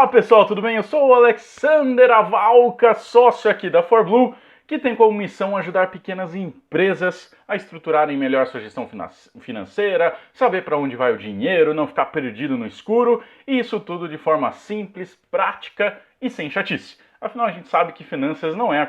Olá pessoal, tudo bem? Eu sou o Alexander Avalca, sócio aqui da ForBlue, que tem como missão ajudar pequenas empresas a estruturarem melhor sua gestão financeira, saber para onde vai o dinheiro, não ficar perdido no escuro, e isso tudo de forma simples, prática e sem chatice. Afinal, a gente sabe que finanças não é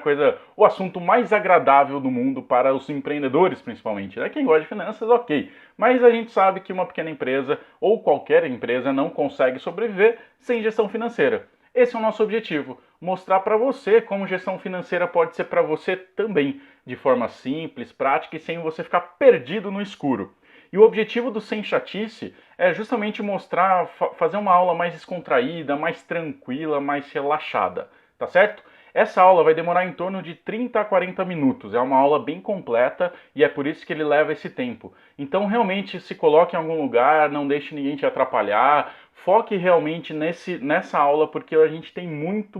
o assunto mais agradável do mundo para os empreendedores, principalmente, né? Quem gosta de finanças, ok. Mas a gente sabe que uma pequena empresa ou qualquer empresa não consegue sobreviver sem gestão financeira. Esse é o nosso objetivo, mostrar para você como gestão financeira pode ser para você também, de forma simples, prática e sem você ficar perdido no escuro. E o objetivo do Sem Chatice é justamente mostrar, fazer uma aula mais descontraída, mais tranquila, mais relaxada. Tá certo? Essa aula vai demorar em torno de 30 a 40 minutos, é uma aula bem completa e é por isso que ele leva esse tempo. Então realmente se coloque em algum lugar, não deixe ninguém te atrapalhar, foque realmente nessa aula porque a gente tem muito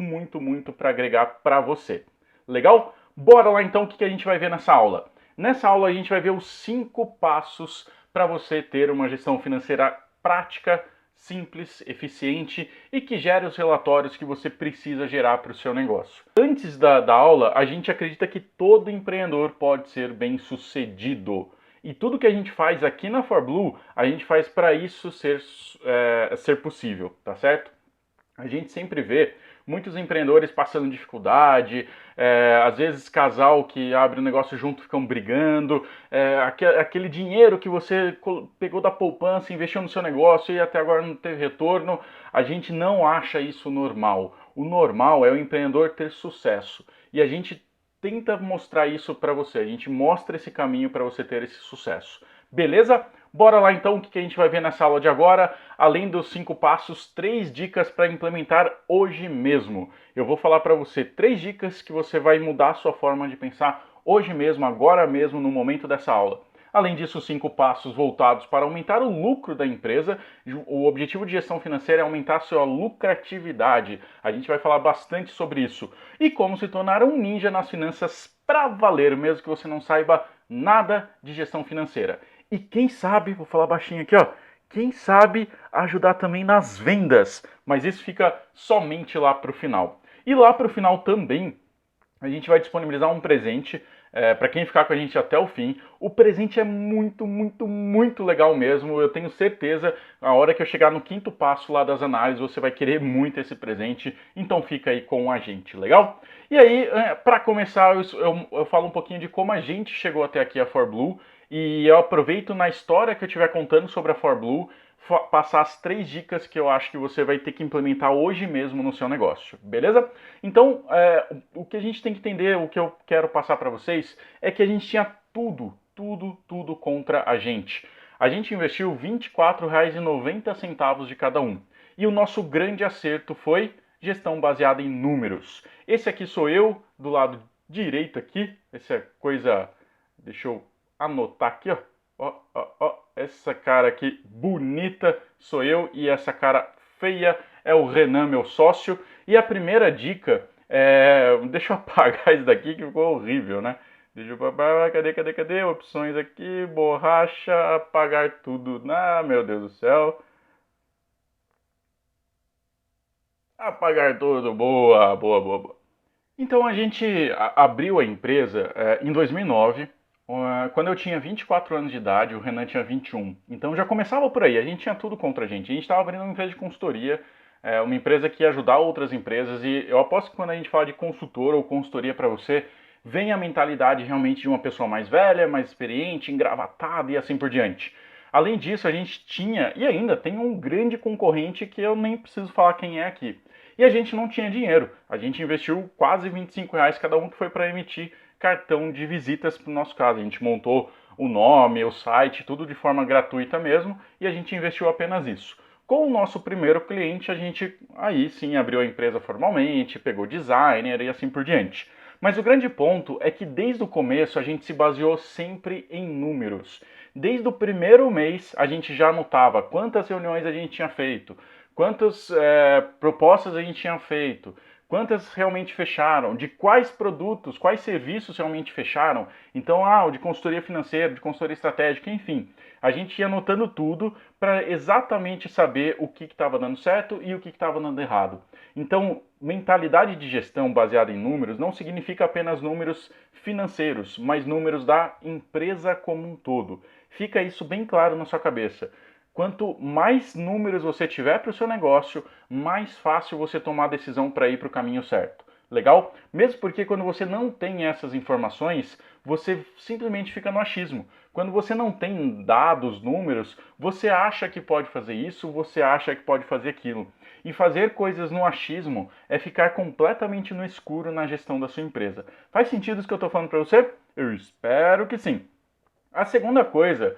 para agregar para você. Legal? Bora lá então o que a gente vai ver nessa aula. Nessa aula a gente vai ver os 5 passos para você ter uma gestão financeira prática, simples, eficiente e que gere os relatórios que você precisa gerar para o seu negócio. Antes da aula, a gente acredita que todo empreendedor pode ser bem sucedido. E tudo que a gente faz aqui na ForBlue, a gente faz para isso ser possível, tá certo? A gente sempre vê muitos empreendedores passando dificuldade, às vezes casal que abre um negócio junto ficam brigando, aquele dinheiro que você pegou da poupança, investiu no seu negócio e até agora não teve retorno, a gente não acha isso normal. O normal é o empreendedor ter sucesso e a gente tenta mostrar isso para você, a gente mostra esse caminho para você ter esse sucesso. Beleza? Bora lá então, o que a gente vai ver nessa aula de agora? Além dos 5 passos, 3 dicas para implementar hoje mesmo. Eu vou falar para você 3 dicas que você vai mudar a sua forma de pensar hoje mesmo, agora mesmo, no momento dessa aula. Além disso, 5 passos voltados para aumentar o lucro da empresa. O objetivo de gestão financeira é aumentar a sua lucratividade. A gente vai falar bastante sobre isso. E como se tornar um ninja nas finanças para valer, mesmo que você não saiba nada de gestão financeira. E quem sabe, vou falar baixinho aqui, ó, quem sabe ajudar também nas vendas, mas isso fica somente lá para o final. E lá para o final também, a gente vai disponibilizar um presente para quem ficar com a gente até o fim. O presente é muito legal mesmo, eu tenho certeza, a hora que eu chegar no 5º passo lá das análises, você vai querer muito esse presente, então fica aí com a gente, legal? E aí, para começar, eu falo um pouquinho de como a gente chegou até aqui a ForBlue, e eu aproveito na história que eu estiver contando sobre a ForBlue, passar as 3 dicas que eu acho que você vai ter que implementar hoje mesmo no seu negócio, beleza? Então, o que a gente tem que entender, o que eu quero passar para vocês, é que a gente tinha tudo contra a gente. A gente investiu R$ 24,90 de cada um. E o nosso grande acerto foi gestão baseada em números. Esse aqui sou eu, do lado direito aqui, essa coisa, deixa eu anotar aqui, ó. Essa cara aqui bonita sou eu e essa cara feia é o Renan, meu sócio. E a primeira dica deixa eu apagar isso daqui que ficou horrível, né? Deixa eu apagar, cadê? Opções aqui, borracha, apagar tudo. Ah, meu Deus do céu. Apagar tudo, boa. Então a gente abriu a empresa em 2009. Quando eu tinha 24 anos de idade, o Renan tinha 21. Então já começava por aí, a gente tinha tudo contra a gente. A gente estava abrindo uma empresa de consultoria, uma empresa que ia ajudar outras empresas. E eu aposto que quando a gente fala de consultor ou consultoria para você, vem a mentalidade realmente de uma pessoa mais velha, mais experiente, engravatada e assim por diante. Além disso, a gente tinha e ainda tem um grande concorrente que eu nem preciso falar quem é aqui. E a gente não tinha dinheiro. A gente investiu quase R$ 25 cada um, que foi para emitir cartão de visitas para o nosso caso. A gente montou o nome, o site, tudo de forma gratuita mesmo, e a gente investiu apenas isso. Com o nosso primeiro cliente, a gente aí sim abriu a empresa formalmente, pegou designer e assim por diante. Mas o grande ponto é que desde o começo a gente se baseou sempre em números. Desde o primeiro mês a gente já anotava quantas reuniões a gente tinha feito, quantas propostas a gente tinha feito, quantas realmente fecharam, de quais produtos, quais serviços realmente fecharam. Então, o de consultoria financeira, de consultoria estratégica, enfim. A gente ia anotando tudo para exatamente saber o que estava dando certo e o que estava dando errado. Então, mentalidade de gestão baseada em números não significa apenas números financeiros, mas números da empresa como um todo. Fica isso bem claro na sua cabeça. Quanto mais números você tiver para o seu negócio, mais fácil você tomar a decisão para ir para o caminho certo. Legal? Mesmo porque quando você não tem essas informações, você simplesmente fica no achismo. Quando você não tem dados, números, você acha que pode fazer isso, você acha que pode fazer aquilo. E fazer coisas no achismo é ficar completamente no escuro na gestão da sua empresa. Faz sentido isso que eu estou falando para você? Eu espero que sim. A segunda coisa,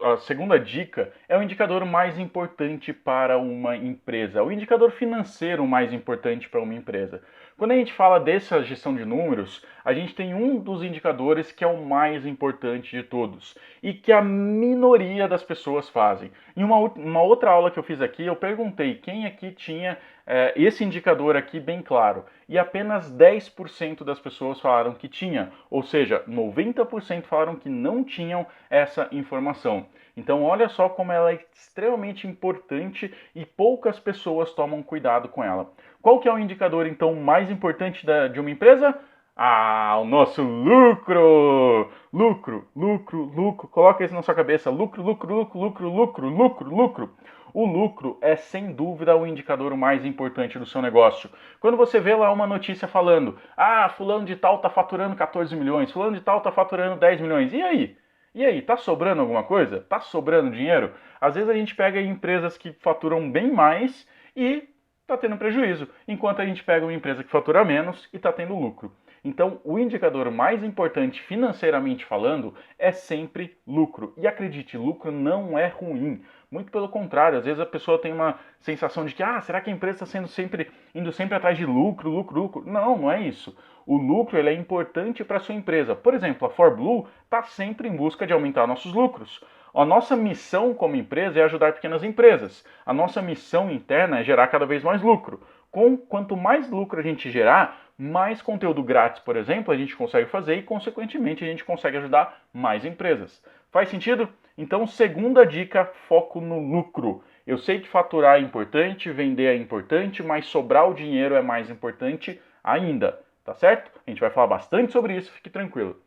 a segunda dica é o indicador mais importante para uma empresa, o indicador financeiro mais importante para uma empresa. Quando a gente fala dessa gestão de números, a gente tem um dos indicadores que é o mais importante de todos e que a minoria das pessoas fazem. Em uma outra aula que eu fiz aqui, eu perguntei quem aqui tinha esse indicador aqui bem claro e apenas 10% das pessoas falaram que tinha, ou seja, 90% falaram que não tinham essa informação. Então olha só como ela é extremamente importante e poucas pessoas tomam cuidado com ela. Qual que é o indicador então mais importante de uma empresa? O nosso lucro! Lucro, lucro, lucro. Coloca isso na sua cabeça. Lucro, lucro, lucro, lucro, lucro, lucro, lucro. O lucro é sem dúvida o indicador mais importante do seu negócio. Quando você vê lá uma notícia falando, fulano de tal está faturando 14 milhões, fulano de tal está faturando 10 milhões, e aí? E aí, tá sobrando alguma coisa? Tá sobrando dinheiro? Às vezes a gente pega empresas que faturam bem mais e tá tendo prejuízo, enquanto a gente pega uma empresa que fatura menos e tá tendo lucro. Então, o indicador mais importante financeiramente falando é sempre lucro. E acredite, lucro não é ruim. Muito pelo contrário, às vezes a pessoa tem uma sensação de que, será que a empresa está indo sempre atrás de lucro, lucro, lucro? Não, não é isso. O lucro ele é importante para a sua empresa. Por exemplo, a ForBlue está sempre em busca de aumentar nossos lucros. A nossa missão como empresa é ajudar pequenas empresas. A nossa missão interna é gerar cada vez mais lucro. Quanto mais lucro a gente gerar, mais conteúdo grátis, por exemplo, a gente consegue fazer e, consequentemente, a gente consegue ajudar mais empresas. Faz sentido? Então, segunda dica, foco no lucro. Eu sei que faturar é importante, vender é importante, mas sobrar o dinheiro é mais importante ainda, tá certo? A gente vai falar bastante sobre isso, fique tranquilo.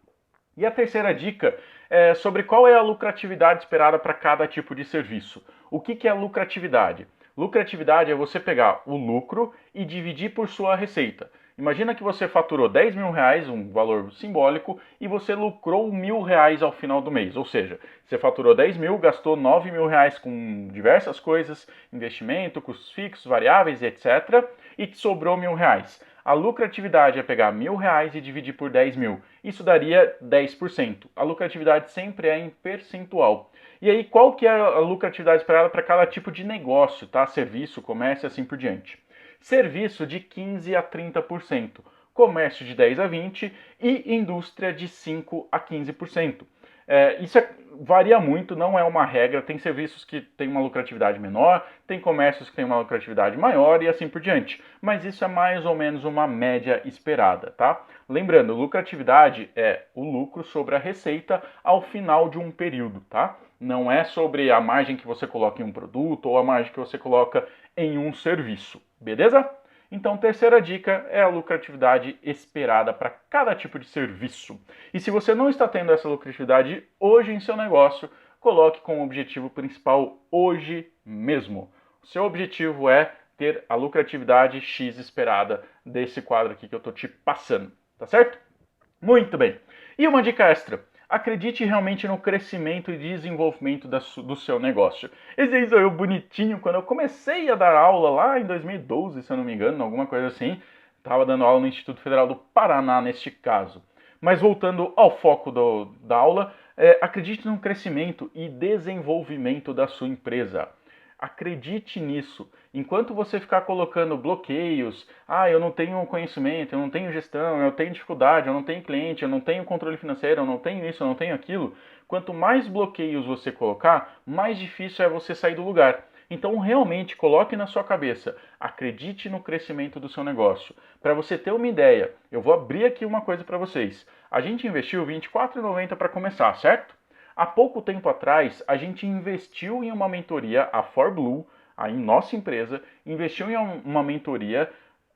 E a terceira dica é sobre qual é a lucratividade esperada para cada tipo de serviço. O que é lucratividade? Lucratividade é você pegar o lucro e dividir por sua receita. Imagina que você faturou 10 mil reais, um valor simbólico, e você lucrou 1.000 reais ao final do mês. Ou seja, você faturou 10 mil, gastou 9 mil reais com diversas coisas, investimento, custos fixos, variáveis, etc. E te sobrou 1.000 reais. A lucratividade é pegar 1.000 reais e dividir por 10 mil. Isso daria 10%. A lucratividade sempre é em percentual. E aí, qual que é a lucratividade esperada para cada tipo de negócio, tá? Serviço, comércio e assim por diante. Serviço de 15% a 30%, comércio de 10% a 20% e indústria de 5% a 15%. Isso varia muito, não é uma regra, tem serviços que têm uma lucratividade menor, tem comércios que têm uma lucratividade maior e assim por diante. Mas isso é mais ou menos uma média esperada, tá? Lembrando, lucratividade é o lucro sobre a receita ao final de um período, tá? Não é sobre a margem que você coloca em um produto ou a margem que você coloca em um serviço, beleza? Então, terceira dica é a lucratividade esperada para cada tipo de serviço. E se você não está tendo essa lucratividade hoje em seu negócio, coloque como objetivo principal hoje mesmo. O seu objetivo é ter a lucratividade X esperada desse quadro aqui que eu estou te passando, tá certo? Muito bem. E uma dica extra. Acredite realmente no crescimento e desenvolvimento do seu negócio. Esse aí sou eu bonitinho, quando eu comecei a dar aula lá em 2012, se eu não me engano, alguma coisa assim. Estava dando aula no Instituto Federal do Paraná neste caso. Mas voltando ao foco da aula, acredite no crescimento e desenvolvimento da sua empresa. Acredite nisso. Enquanto você ficar colocando bloqueios, eu não tenho conhecimento, eu não tenho gestão, eu tenho dificuldade, eu não tenho cliente, eu não tenho controle financeiro, eu não tenho isso, eu não tenho aquilo, quanto mais bloqueios você colocar, mais difícil é você sair do lugar. Então realmente coloque na sua cabeça, acredite no crescimento do seu negócio. Para você ter uma ideia, eu vou abrir aqui uma coisa para vocês. A gente investiu R$ 24,90 para começar, certo? Há pouco tempo atrás, a gente investiu em uma mentoria, a ForBlue, em nossa empresa, investiu em uma mentoria,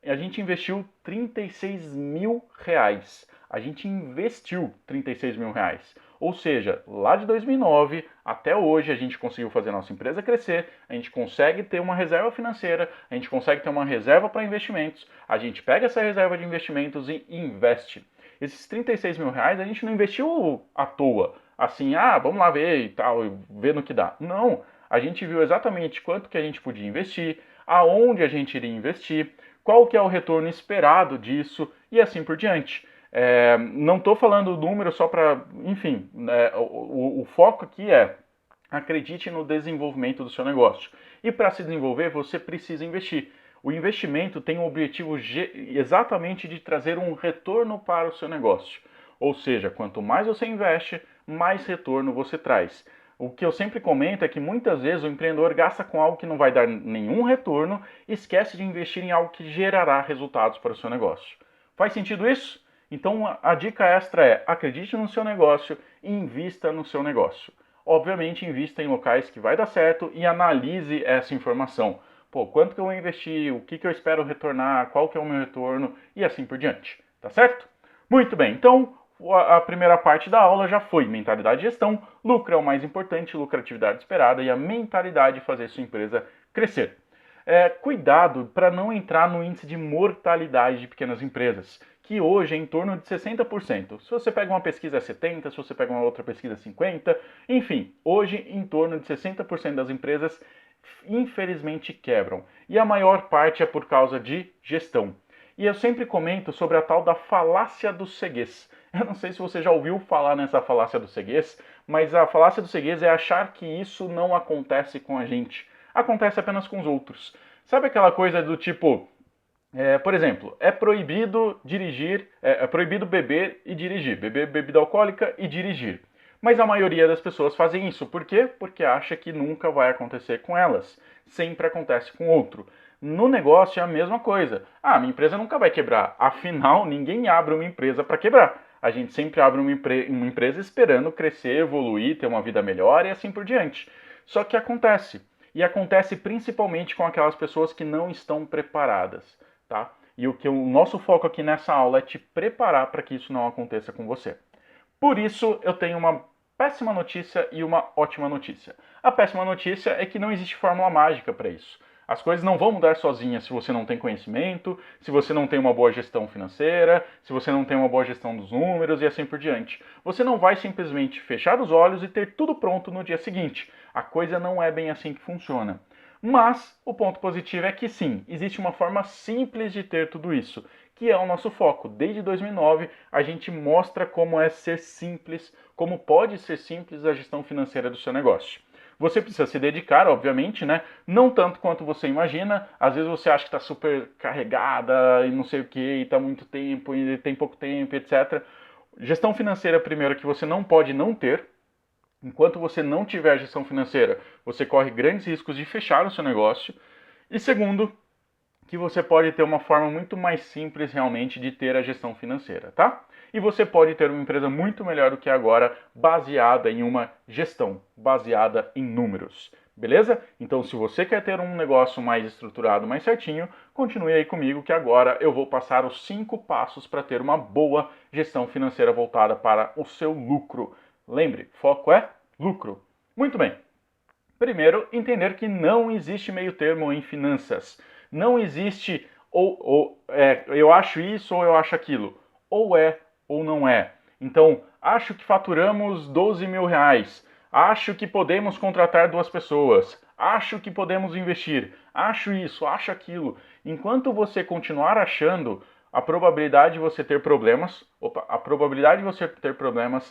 a gente investiu R$ 36.000. A gente investiu R$ 36.000. Ou seja, lá de 2009 até hoje a gente conseguiu fazer a nossa empresa crescer, a gente consegue ter uma reserva financeira, a gente consegue ter uma reserva para investimentos, a gente pega essa reserva de investimentos e investe. Esses R$ 36.000 a gente não investiu à toa, assim, vamos lá ver e tal, ver no que dá. Não, a gente viu exatamente quanto que a gente podia investir, aonde a gente iria investir, qual que é o retorno esperado disso e assim por diante. Não estou falando o número só para, enfim, o foco aqui é acredite no desenvolvimento do seu negócio. E para se desenvolver, você precisa investir. O investimento tem o objetivo exatamente de trazer um retorno para o seu negócio. Ou seja, quanto mais você investe, mais retorno você traz. O que eu sempre comento é que muitas vezes o empreendedor gasta com algo que não vai dar nenhum retorno e esquece de investir em algo que gerará resultados para o seu negócio. Faz sentido isso? Então a dica extra é acredite no seu negócio e invista no seu negócio. Obviamente invista em locais que vai dar certo e analise essa informação. Pô, quanto que eu vou investir, o que eu espero retornar, qual que é o meu retorno e assim por diante. Tá certo? Muito bem, então a primeira parte da aula já foi mentalidade e gestão, lucro é o mais importante, lucratividade esperada e a mentalidade de fazer sua empresa crescer. Cuidado para não entrar no índice de mortalidade de pequenas empresas, que hoje é em torno de 60%. Se você pega uma pesquisa é 70%, se você pega uma outra pesquisa é 50%, enfim, hoje em torno de 60% das empresas infelizmente quebram. E a maior parte é por causa de gestão. E eu sempre comento sobre a tal da falácia do ceguês. Eu não sei se você já ouviu falar nessa falácia do ceguês, mas a falácia do ceguês é achar que isso não acontece com a gente. Acontece apenas com os outros. Sabe aquela coisa do tipo, por exemplo, é proibido dirigir, é proibido beber e dirigir, beber bebida alcoólica e dirigir. Mas a maioria das pessoas fazem isso. Por quê? Porque acha que nunca vai acontecer com elas. Sempre acontece com outro. No negócio é a mesma coisa. Minha empresa nunca vai quebrar. Afinal, ninguém abre uma empresa para quebrar. A gente sempre abre uma empresa esperando crescer, evoluir, ter uma vida melhor e assim por diante. Só que acontece. E acontece principalmente com aquelas pessoas que não estão preparadas, tá? E o nosso foco aqui nessa aula é te preparar para que isso não aconteça com você. Por isso, eu tenho uma péssima notícia e uma ótima notícia. A péssima notícia é que não existe fórmula mágica para isso. As coisas não vão mudar sozinhas se você não tem conhecimento, se você não tem uma boa gestão financeira, se você não tem uma boa gestão dos números e assim por diante. Você não vai simplesmente fechar os olhos e ter tudo pronto no dia seguinte. A coisa não é bem assim que funciona. Mas o ponto positivo é que sim, existe uma forma simples de ter tudo isso, que é o nosso foco. Desde 2009 a gente mostra como é ser simples, como pode ser simples a gestão financeira do seu negócio. Você precisa se dedicar, obviamente, né? Não tanto quanto você imagina. Às vezes você acha que está super carregada e não sei o que, e está muito tempo, e tem pouco tempo, etc. Gestão financeira, primeiro, que você não pode não ter. Enquanto você não tiver gestão financeira, você corre grandes riscos de fechar o seu negócio. E segundo, que você pode ter uma forma muito mais simples realmente de ter a gestão financeira, tá? E você pode ter uma empresa muito melhor do que agora, baseada em uma gestão, baseada em números, beleza? Então, se você quer ter um negócio mais estruturado, mais certinho, continue aí comigo que agora eu vou passar os 5 passos para ter uma boa gestão financeira voltada para o seu lucro. Lembre, foco é lucro. Muito bem. Primeiro, entender que não existe meio termo em finanças. Não existe eu acho isso ou eu acho aquilo. Ou é ou não é. Então, acho que faturamos R$ 12.000. Acho que podemos contratar 2 pessoas. Acho que podemos investir. Acho isso, acho aquilo. Enquanto você continuar achando, a probabilidade de você ter problemas,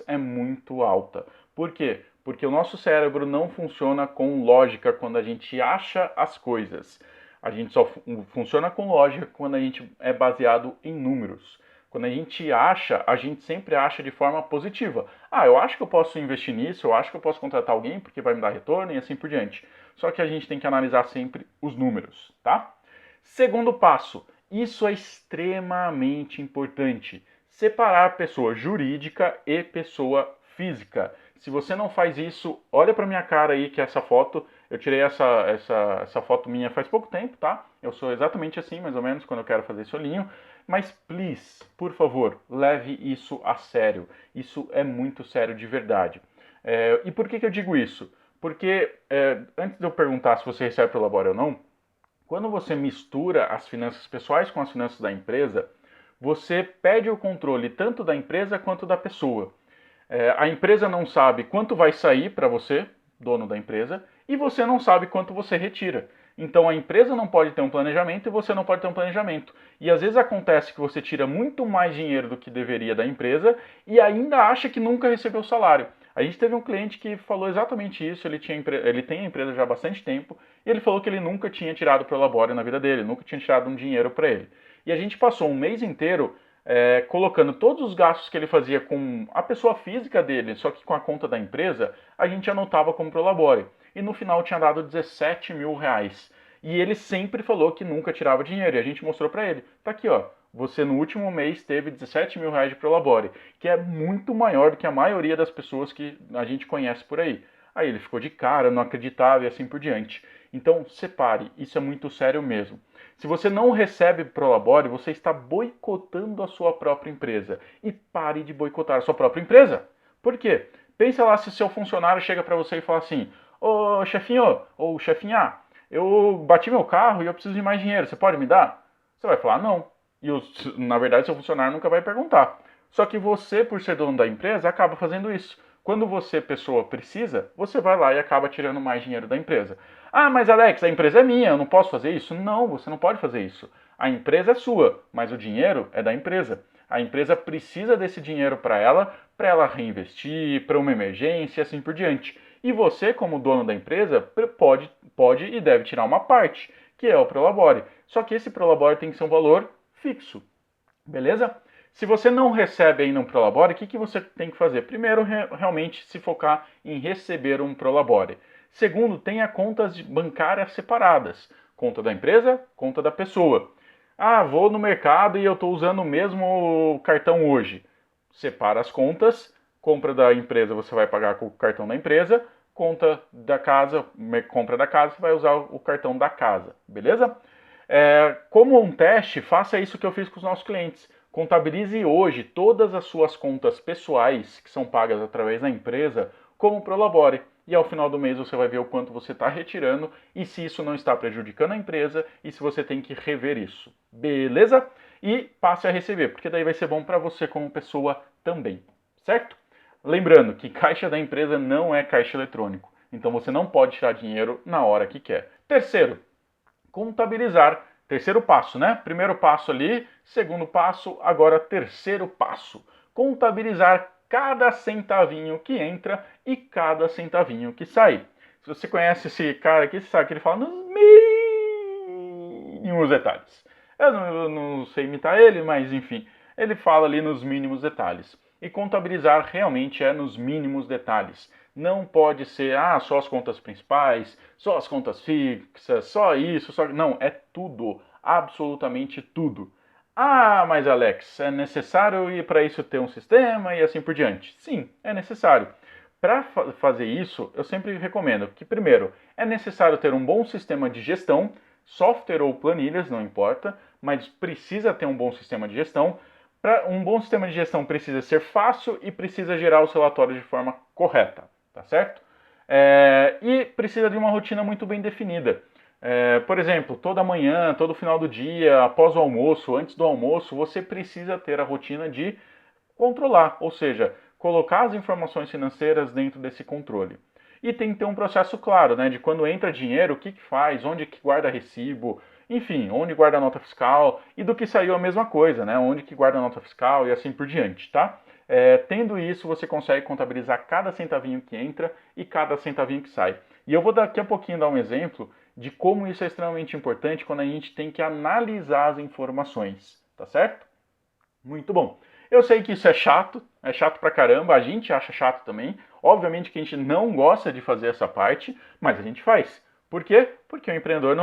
é muito alta. Por quê? Porque o nosso cérebro não funciona com lógica quando a gente acha as coisas. A gente só funciona com lógica quando a gente é baseado em números. Quando a gente acha, a gente sempre acha de forma positiva. Eu acho que eu posso investir nisso, eu acho que eu posso contratar alguém porque vai me dar retorno e assim por diante. só que a gente tem que analisar sempre os números, tá? Segundo passo, isso é extremamente importante, separar pessoa jurídica e pessoa física. Se você não faz isso, olha para minha cara aí, que essa foto, eu tirei essa foto minha faz pouco tempo, tá? Eu sou exatamente assim, mais ou menos, quando eu quero fazer esse olhinho. Mas, please, por favor, leve isso a sério. Isso é muito sério de verdade. E por que eu digo isso? Porque, antes de eu perguntar se você recebe pelo Labore ou não, quando você mistura as finanças pessoais com as finanças da empresa, você perde o controle tanto da empresa quanto da pessoa. A empresa não sabe quanto vai sair para você, dono da empresa, e você não sabe quanto você retira. Então a empresa não pode ter um planejamento e você não pode ter um planejamento. E às vezes acontece que você tira muito mais dinheiro do que deveria da empresa e ainda acha que nunca recebeu salário. A gente teve um cliente que falou exatamente isso, ele tem a empresa já há bastante tempo, e ele falou que ele nunca tinha tirado pro Labore na vida dele, nunca tinha tirado um dinheiro para ele. E a gente passou um mês inteiro colocando todos os gastos que ele fazia com a pessoa física dele, só que com a conta da empresa, a gente anotava como Prolabore. E no final tinha dado 17 mil reais. E ele sempre falou que nunca tirava dinheiro. E a gente mostrou para ele. Tá aqui, ó. Você no último mês teve 17 mil reais de Prolabore, que é muito maior do que a maioria das pessoas que a gente conhece por aí. Aí ele ficou de cara, não acreditava e assim por diante. Então separe, isso é muito sério mesmo. Se você não recebe Prolabore, você está boicotando a sua própria empresa. E pare de boicotar a sua própria empresa. Por quê? Pensa lá se seu funcionário chega para você e fala assim: ô chefinho, ou chefinha, eu bati meu carro e eu preciso de mais dinheiro, você pode me dar? Você vai falar não. E na verdade seu funcionário nunca vai perguntar. Só que você, por ser dono da empresa, acaba fazendo isso. Quando você, pessoa, precisa, você vai lá e acaba tirando mais dinheiro da empresa. Ah, mas Alex, a empresa é minha, eu não posso fazer isso? Não, você não pode fazer isso. A empresa é sua, mas o dinheiro é da empresa. A empresa precisa desse dinheiro para ela reinvestir, para uma emergência e assim por diante. E você, como dono da empresa, pode e deve tirar uma parte, que é o Prolabore. Só que esse Prolabore tem que ser um valor fixo, beleza? Se você não recebe ainda um Prolabore, o que você tem que fazer? Primeiro, realmente se focar em receber um Prolabore. Segundo, tenha contas bancárias separadas. Conta da empresa, conta da pessoa. Ah, vou no mercado e eu estou usando o mesmo cartão hoje. Separa as contas. Compra da empresa você vai pagar com o cartão da empresa. Conta da casa, compra da casa, você vai usar o cartão da casa. Beleza? Como um teste, faça isso que eu fiz com os nossos clientes. Contabilize hoje todas as suas contas pessoais que são pagas através da empresa como Prolabore. E ao final do mês você vai ver o quanto você está retirando e se isso não está prejudicando a empresa e se você tem que rever isso. Beleza? E passe a receber, porque daí vai ser bom para você como pessoa também. Certo? Lembrando que caixa da empresa não é caixa eletrônico. Então você não pode tirar dinheiro na hora que quer. Terceiro, contabilizar. Terceiro passo, né? Primeiro passo ali, segundo passo, agora terceiro passo. Contabilizar cada centavinho que entra e cada centavinho que sai. Se você conhece esse cara aqui, você sabe que ele fala nos mínimos detalhes. Eu não sei imitar ele, mas enfim, ele fala ali nos mínimos detalhes. E contabilizar realmente é nos mínimos detalhes. Não pode ser, só as contas principais, só as contas fixas, só isso, só... Não, é tudo, absolutamente tudo. Ah, mas Alex, é necessário ir para isso ter um sistema e assim por diante? Sim, é necessário. Para fazer isso, eu sempre recomendo que, primeiro, é necessário ter um bom sistema de gestão, software ou planilhas, não importa, mas precisa ter um bom sistema de gestão. Um bom sistema de gestão precisa ser fácil e precisa gerar os relatórios de forma correta, tá certo? E precisa de uma rotina muito bem definida. Por exemplo, toda manhã, todo final do dia, após o almoço, antes do almoço, você precisa ter a rotina de controlar, ou seja, colocar as informações financeiras dentro desse controle. E tem que ter um processo claro, né, de quando entra dinheiro, o que faz, onde que guarda recibo, enfim, onde guarda a nota fiscal e do que saiu a mesma coisa, né, onde que guarda a nota fiscal e assim por diante, tá? Tendo isso, você consegue contabilizar cada centavinho que entra e cada centavinho que sai. E eu vou daqui a pouquinho dar um exemplo de como isso é extremamente importante quando a gente tem que analisar as informações, tá certo? Muito bom. Eu sei que isso é chato pra caramba, a gente acha chato também. Obviamente que a gente não gosta de fazer essa parte, mas a gente faz. Por quê? Porque o empreendedor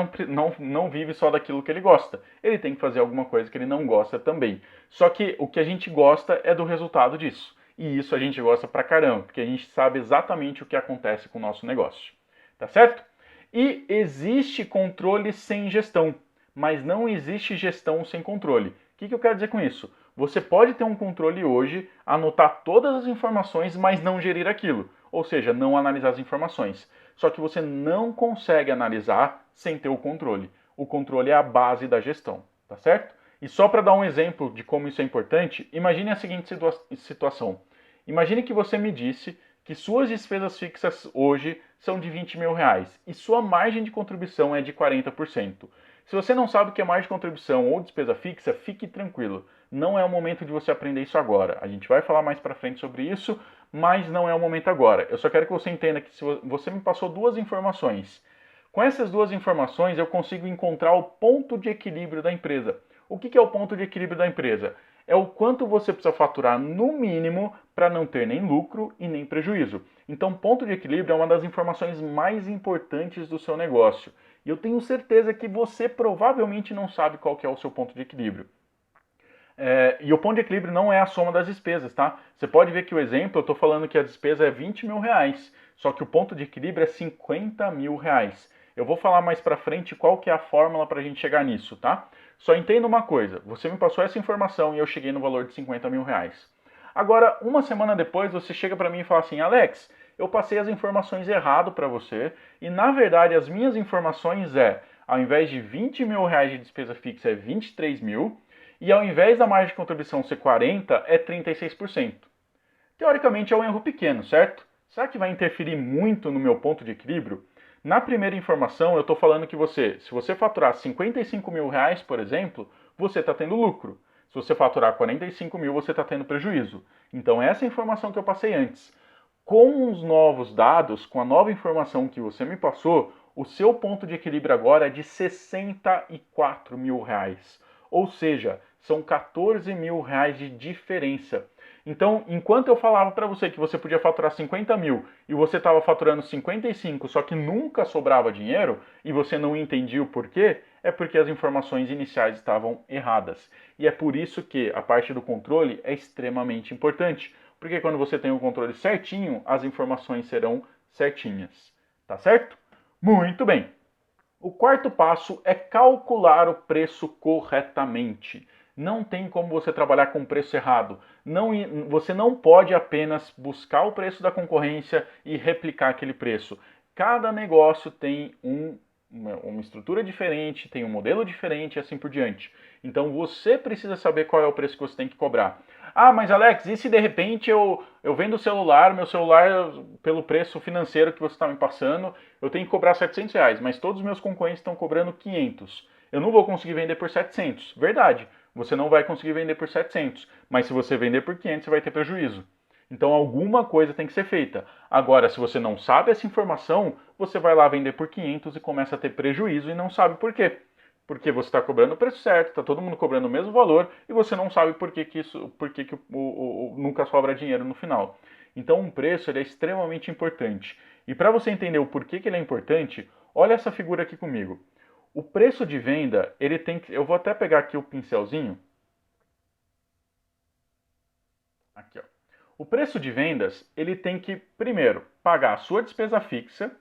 não vive só daquilo que ele gosta. Ele tem que fazer alguma coisa que ele não gosta também. Só que o que a gente gosta é do resultado disso. E isso a gente gosta pra caramba, porque a gente sabe exatamente o que acontece com o nosso negócio. Tá certo? E existe controle sem gestão, mas não existe gestão sem controle. O que eu quero dizer com isso? Você pode ter um controle hoje, anotar todas as informações, mas não gerir aquilo. Ou seja, não analisar as informações. Só que você não consegue analisar sem ter o controle. O controle é a base da gestão, tá certo? E só para dar um exemplo de como isso é importante, imagine a seguinte situação. Imagine que você me disse que suas despesas fixas hoje são de 20 mil reais e sua margem de contribuição é de 40%. Se você não sabe o que é margem de contribuição ou despesa fixa, fique tranquilo. Não é o momento de você aprender isso agora. A gente vai falar mais para frente sobre isso, mas não é o momento agora. Eu só quero que você entenda que se você me passou duas informações. Com essas duas informações, eu consigo encontrar o ponto de equilíbrio da empresa. O que é o ponto de equilíbrio da empresa? É o quanto você precisa faturar no mínimo para não ter nem lucro e nem prejuízo. Então, ponto de equilíbrio é uma das informações mais importantes do seu negócio. E eu tenho certeza que você provavelmente não sabe qual que é o seu ponto de equilíbrio. E o ponto de equilíbrio não é a soma das despesas, tá? Você pode ver que o exemplo, eu estou falando que a despesa é 20 mil reais, só que o ponto de equilíbrio é 50 mil reais. Eu vou falar mais pra frente qual que é a fórmula para a gente chegar nisso, tá? Só entenda uma coisa, você me passou essa informação e eu cheguei no valor de 50 mil reais. Agora, uma semana depois, você chega para mim e fala assim, Alex, eu passei as informações errado para você e, na verdade, as minhas informações ao invés de 20 mil reais de despesa fixa, é 23 mil, e ao invés da margem de contribuição ser 40, é 36%. Teoricamente é um erro pequeno, certo? Será que vai interferir muito no meu ponto de equilíbrio? Na primeira informação, eu estou falando que se você faturar 55 mil reais, por exemplo, você está tendo lucro. Se você faturar 45 mil, você está tendo prejuízo. Então, essa é a informação que eu passei antes. Com os novos dados, com a nova informação que você me passou, o seu ponto de equilíbrio agora é de 64 mil reais. Ou seja, são 14 mil reais de diferença. Então, enquanto eu falava para você que você podia faturar 50 mil e você estava faturando 55, só que nunca sobrava dinheiro e você não entendia o porquê, é porque as informações iniciais estavam erradas. E é por isso que a parte do controle é extremamente importante. Porque quando você tem o controle certinho, as informações serão certinhas. Tá certo? Muito bem. O quarto passo é calcular o preço corretamente. Não tem como você trabalhar com preço errado. Você não pode apenas buscar o preço da concorrência e replicar aquele preço. Cada negócio tem uma estrutura diferente, tem um modelo diferente e assim por diante. Então você precisa saber qual é o preço que você tem que cobrar. Ah, mas Alex, e se de repente eu vendo o celular, meu celular pelo preço financeiro que você está me passando, eu tenho que cobrar 700 reais, mas todos os meus concorrentes estão cobrando 500. Eu não vou conseguir vender por 700. Verdade, você não vai conseguir vender por 700, mas se você vender por 500, você vai ter prejuízo. Então alguma coisa tem que ser feita. Agora, se você não sabe essa informação, você vai lá vender por 500 e começa a ter prejuízo e não sabe por quê. Porque você está cobrando o preço certo, está todo mundo cobrando o mesmo valor e você não sabe por que nunca sobra dinheiro no final. Então um preço ele é extremamente importante. E para você entender o porquê que ele é importante, olha essa figura aqui comigo. O preço de venda, ele tem que... Eu vou até pegar aqui o pincelzinho. Aqui, ó. O preço de vendas, ele tem que, primeiro, pagar a sua despesa fixa,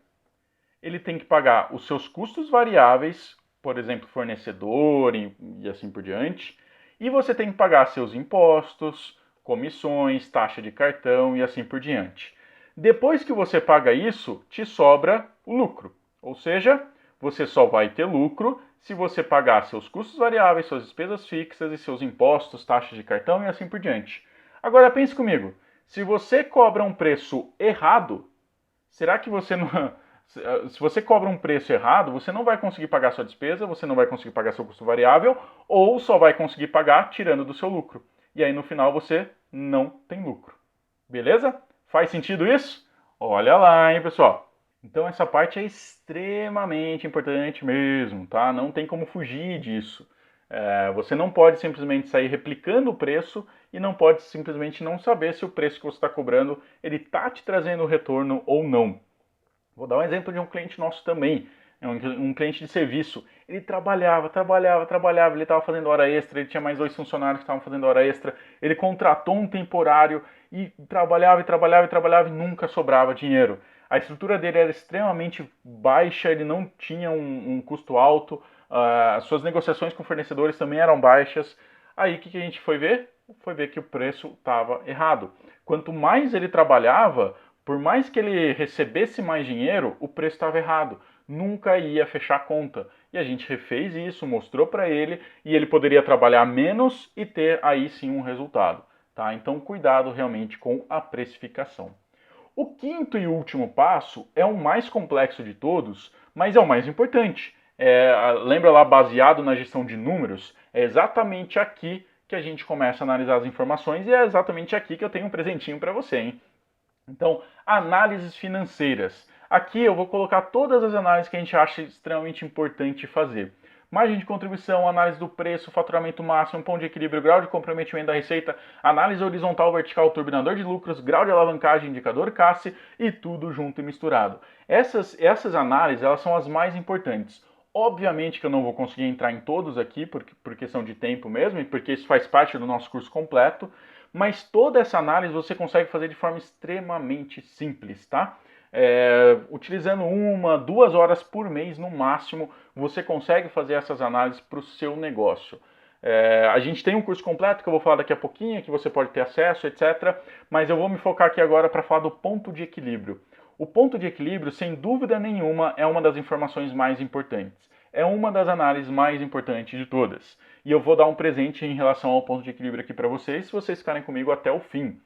ele tem que pagar os seus custos variáveis, por exemplo, fornecedor e assim por diante, e você tem que pagar seus impostos, comissões, taxa de cartão e assim por diante. Depois que você paga isso, te sobra o lucro, ou seja, você só vai ter lucro se você pagar seus custos variáveis, suas despesas fixas e seus impostos, taxas de cartão e assim por diante. Agora pense comigo, se você cobra um preço errado, será que você não... Se você cobra um preço errado, você não vai conseguir pagar sua despesa, você não vai conseguir pagar seu custo variável, ou só vai conseguir pagar tirando do seu lucro. E aí no final você não tem lucro. Beleza? Faz sentido isso? Olha lá, hein, pessoal. Então essa parte é extremamente importante mesmo, tá? Não tem como fugir disso. Você não pode simplesmente sair replicando o preço e não pode simplesmente não saber se o preço que você está cobrando ele está te trazendo retorno ou não. Vou dar um exemplo de um cliente nosso também. é um cliente de serviço. Ele trabalhava, ele estava fazendo hora extra, ele tinha mais 2 funcionários que estavam fazendo hora extra, ele contratou um temporário e trabalhava e nunca sobrava dinheiro. A estrutura dele era extremamente baixa, ele não tinha um custo alto, suas negociações com fornecedores também eram baixas. Aí o que a gente foi ver? Foi ver que o preço estava errado. Quanto mais ele trabalhava, por mais que ele recebesse mais dinheiro, o preço estava errado. Nunca ia fechar a conta. E a gente refez isso, mostrou para ele, e ele poderia trabalhar menos e ter aí sim um resultado. Tá? Então cuidado realmente com a precificação. O quinto e último passo é o mais complexo de todos, mas é o mais importante. Lembra lá, baseado na gestão de números? É exatamente aqui que a gente começa a analisar as informações e é exatamente aqui que eu tenho um presentinho para você, hein? Então, análises financeiras. Aqui eu vou colocar todas as análises que a gente acha extremamente importante fazer. Margem de contribuição, análise do preço, faturamento máximo, ponto de equilíbrio, grau de comprometimento da receita, análise horizontal, vertical, turbinador de lucros, grau de alavancagem, indicador CAC e tudo junto e misturado. Essas análises elas são as mais importantes. Obviamente que eu não vou conseguir entrar em todos aqui por questão de tempo mesmo e porque isso faz parte do nosso curso completo, mas toda essa análise você consegue fazer de forma extremamente simples, tá? Utilizando 1, 2 horas por mês no máximo, você consegue fazer essas análises para o seu negócio. A gente tem um curso completo que eu vou falar daqui a pouquinho, que você pode ter acesso, etc. Mas eu vou me focar aqui agora para falar do ponto de equilíbrio. O ponto de equilíbrio, sem dúvida nenhuma, é uma das informações mais importantes. É uma das análises mais importantes de todas. E eu vou dar um presente em relação ao ponto de equilíbrio aqui para vocês, se vocês ficarem comigo até o fim.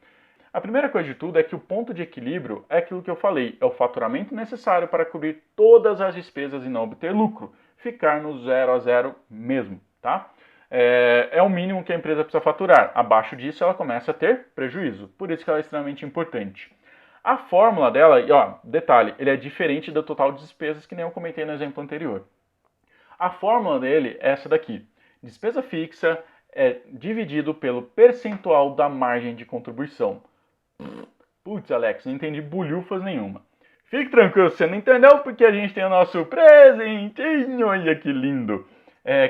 A primeira coisa de tudo é que o ponto de equilíbrio é aquilo que eu falei, é o faturamento necessário para cobrir todas as despesas e não obter lucro, ficar no 0 a 0 mesmo, tá? É o mínimo que a empresa precisa faturar, abaixo disso ela começa a ter prejuízo, por isso que ela é extremamente importante. A fórmula dela, e ó, detalhe, ele é diferente do total de despesas que nem eu comentei no exemplo anterior. A fórmula dele é essa daqui, despesa fixa é dividido pelo percentual da margem de contribuição. Putz, Alex, não entendi bolhufas nenhuma. Fique tranquilo, você não entendeu porque a gente tem o nosso presentinho. Olha que lindo.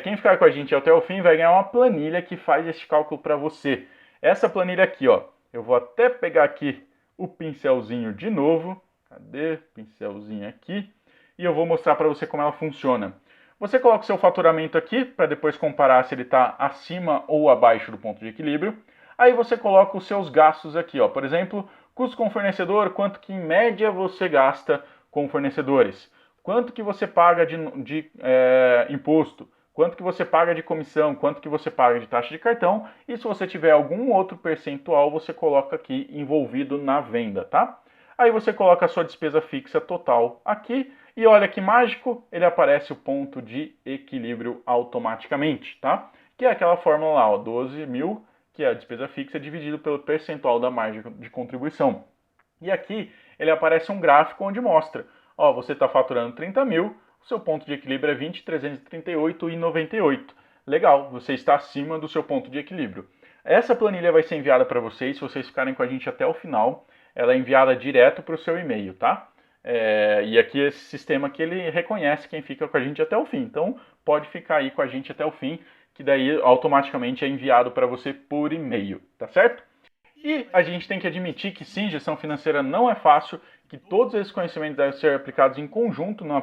Quem ficar com a gente até o fim vai ganhar uma planilha que faz esse cálculo para você. Essa planilha aqui, ó. Eu vou até pegar aqui o pincelzinho de novo. Cadê? Pincelzinho aqui. E eu vou mostrar para você como ela funciona. Você coloca o seu faturamento aqui para depois comparar se ele está acima ou abaixo do ponto de equilíbrio. Aí você coloca os seus gastos aqui, ó. Por exemplo, custo com fornecedor, quanto que em média você gasta com fornecedores. Quanto que você paga de imposto, quanto que você paga de comissão, quanto que você paga de taxa de cartão. E se você tiver algum outro percentual, você coloca aqui envolvido na venda, tá? Aí você coloca a sua despesa fixa total aqui. E olha que mágico, ele aparece o ponto de equilíbrio automaticamente, tá? Que é aquela fórmula lá, ó, 12 mil, que é a despesa fixa dividido pelo percentual da margem de contribuição. E aqui ele aparece um gráfico onde mostra, ó, você está faturando 30 mil, o seu ponto de equilíbrio é 20.338,98. Legal, você está acima do seu ponto de equilíbrio. Essa planilha vai ser enviada para vocês, se vocês ficarem com a gente até o final, ela é enviada direto para o seu e-mail, tá? E aqui esse sistema que ele reconhece quem fica com a gente até o fim, então pode ficar aí com a gente até o fim, que daí automaticamente é enviado para você por e-mail, tá certo? E a gente tem que admitir que sim, gestão financeira não é fácil, que todos esses conhecimentos devem ser aplicados em conjunto, não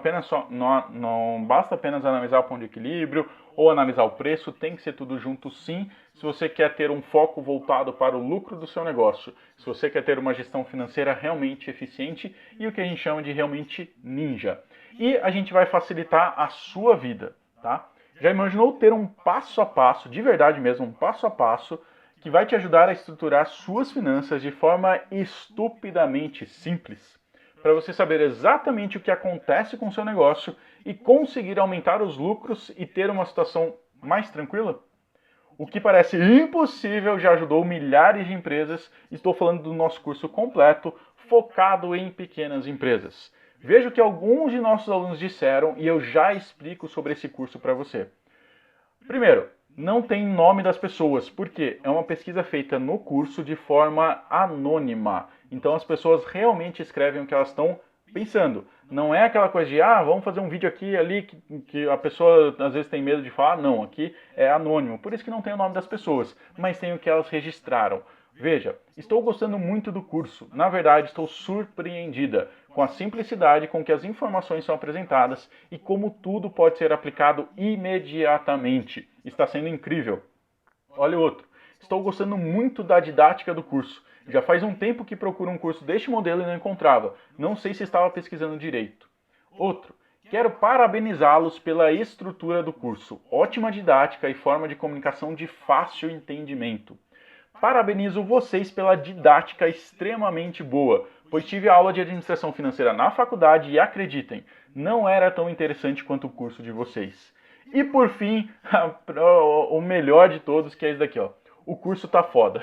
basta apenas analisar o ponto de equilíbrio ou analisar o preço, tem que ser tudo junto sim, se você quer ter um foco voltado para o lucro do seu negócio, se você quer ter uma gestão financeira realmente eficiente e o que a gente chama de realmente ninja. E a gente vai facilitar a sua vida, tá? Já imaginou ter um passo a passo, de verdade mesmo, um passo a passo, que vai te ajudar a estruturar suas finanças de forma estupidamente simples, para você saber exatamente o que acontece com o seu negócio e conseguir aumentar os lucros e ter uma situação mais tranquila? O que parece impossível já ajudou milhares de empresas. Estou falando do nosso curso completo, focado em pequenas empresas. Veja o que alguns de nossos alunos disseram e eu já explico sobre esse curso para você. Primeiro, não tem nome das pessoas, porque é uma pesquisa feita no curso de forma anônima. Então as pessoas realmente escrevem o que elas estão pensando. Não é aquela coisa de, vamos fazer um vídeo aqui ali que a pessoa às vezes tem medo de falar. Não, aqui é anônimo. Por isso que não tem o nome das pessoas, mas tem o que elas registraram. Veja, estou gostando muito do curso. Na verdade, estou surpreendida com a simplicidade com que as informações são apresentadas e como tudo pode ser aplicado imediatamente. Está sendo incrível. Olha o outro. Estou gostando muito da didática do curso. Já faz um tempo que procuro um curso deste modelo e não encontrava. Não sei se estava pesquisando direito. Outro. Quero parabenizá-los pela estrutura do curso. Ótima didática e forma de comunicação de fácil entendimento. Parabenizo vocês pela didática extremamente boa, pois tive aula de administração financeira na faculdade e acreditem, não era tão interessante quanto o curso de vocês. E por fim, o melhor de todos, que é esse daqui, ó. O curso tá foda.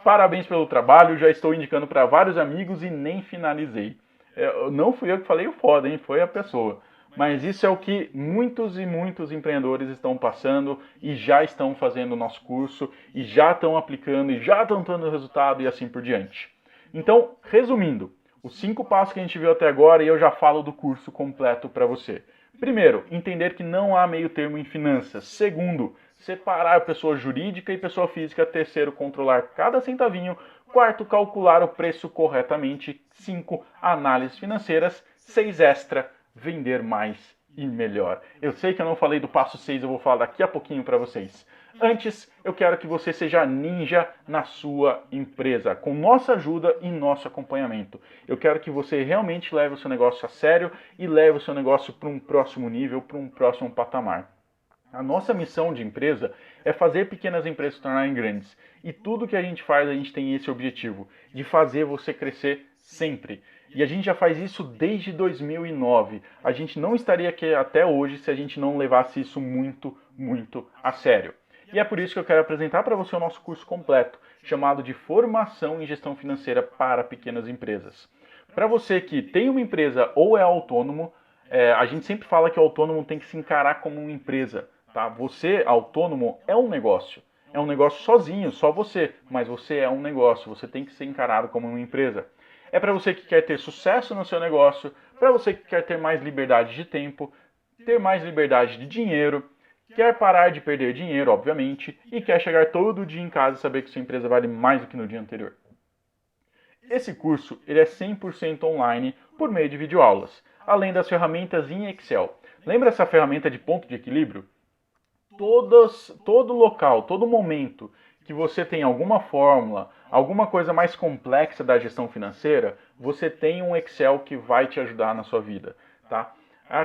Parabéns pelo trabalho, já estou indicando para vários amigos e nem finalizei. Não fui eu que falei o foda, hein? Foi a pessoa. Mas isso é o que muitos e muitos empreendedores estão passando e já estão fazendo o nosso curso e já estão aplicando e já estão dando resultado e assim por diante. Então, resumindo, os 5 passos que a gente viu até agora e eu já falo do curso completo para você. Primeiro, entender que não há meio termo em finanças. Segundo, separar pessoa jurídica e pessoa física. Terceiro, controlar cada centavinho. Quarto, calcular o preço corretamente. 5, análises financeiras. 6, extra, vender mais e melhor. Eu sei que eu não falei do passo 6, eu vou falar daqui a pouquinho para vocês. Antes, eu quero que você seja ninja na sua empresa, com nossa ajuda e nosso acompanhamento. Eu quero que você realmente leve o seu negócio a sério e leve o seu negócio para um próximo nível, para um próximo patamar. A nossa missão de empresa é fazer pequenas empresas se tornarem grandes. E tudo que a gente faz, a gente tem esse objetivo, de fazer você crescer sempre. E a gente já faz isso desde 2009. A gente não estaria aqui até hoje se a gente não levasse isso muito, muito a sério. E é por isso que eu quero apresentar para você o nosso curso completo, chamado de Formação em Gestão Financeira para Pequenas Empresas. Para você que tem uma empresa ou é autônomo, a gente sempre fala que o autônomo tem que se encarar como uma empresa. Tá? Você, autônomo, é um negócio. É um negócio sozinho, só você. Mas você é um negócio, você tem que ser encarado como uma empresa. É para você que quer ter sucesso no seu negócio, para você que quer ter mais liberdade de tempo, ter mais liberdade de dinheiro, quer parar de perder dinheiro, obviamente, e quer chegar todo dia em casa e saber que sua empresa vale mais do que no dia anterior. Esse curso ele é 100% online por meio de videoaulas, além das ferramentas em Excel. Lembra essa ferramenta de ponto de equilíbrio? Todo local, todo momento que você tem alguma fórmula, alguma coisa mais complexa da gestão financeira, você tem um Excel que vai te ajudar na sua vida, tá?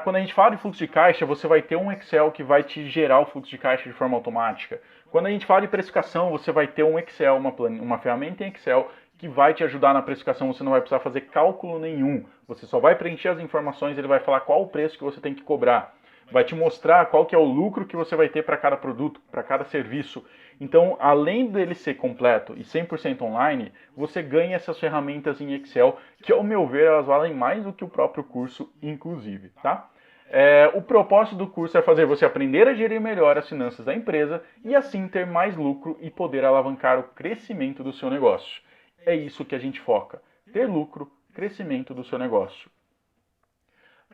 Quando a gente fala de fluxo de caixa, você vai ter um Excel que vai te gerar o fluxo de caixa de forma automática. Quando a gente fala de precificação, você vai ter um Excel, uma ferramenta em Excel que vai te ajudar na precificação, você não vai precisar fazer cálculo nenhum. Você só vai preencher as informações, ele vai falar qual o preço que você tem que cobrar. Vai te mostrar qual que é o lucro que você vai ter para cada produto, para cada serviço. Então, além dele ser completo e 100% online, você ganha essas ferramentas em Excel, que ao meu ver, elas valem mais do que o próprio curso, inclusive, tá? O propósito do curso é fazer você aprender a gerir melhor as finanças da empresa e assim ter mais lucro e poder alavancar o crescimento do seu negócio. É isso que a gente foca, ter lucro, crescimento do seu negócio.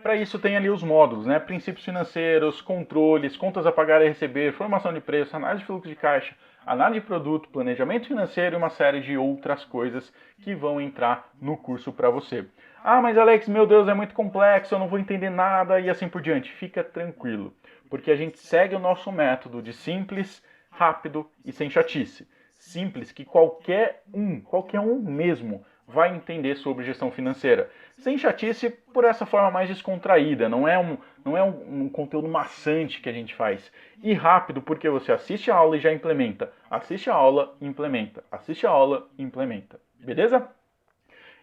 Para isso tem ali os módulos, né? Princípios financeiros, controles, contas a pagar e receber, formação de preço, análise de fluxo de caixa, análise de produto, planejamento financeiro e uma série de outras coisas que vão entrar no curso para você. Mas Alex, meu Deus, é muito complexo, eu não vou entender nada e assim por diante. Fica tranquilo, porque a gente segue o nosso método de simples, rápido e sem chatice. Simples que qualquer um mesmo vai entender sobre gestão financeira. Sem chatice, por essa forma mais descontraída, não é um conteúdo maçante que a gente faz. E rápido, porque você assiste a aula e já implementa. Assiste a aula, implementa. Assiste a aula, implementa. Beleza?